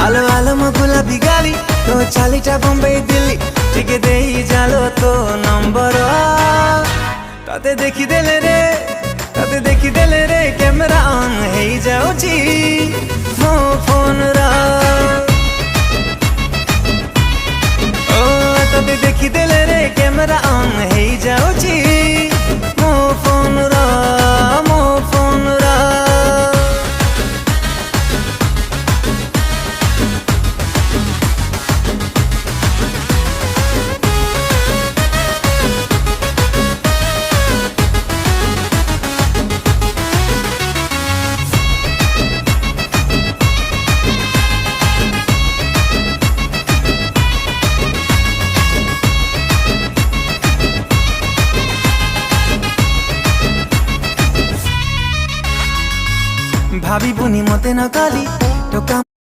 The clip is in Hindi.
आलो आलो मो गुलाबी गाली तो चालीटा बम्बई दिल्ली टिके देई जालो तो नंबर ताते देखी देले रे कैमरा ऑन हेई जाउची मो फोन रा ओ ताते देखी देले रे कैमरा ऑन हेई जाउची मो फोन रा भाभी बुनी मते न गाली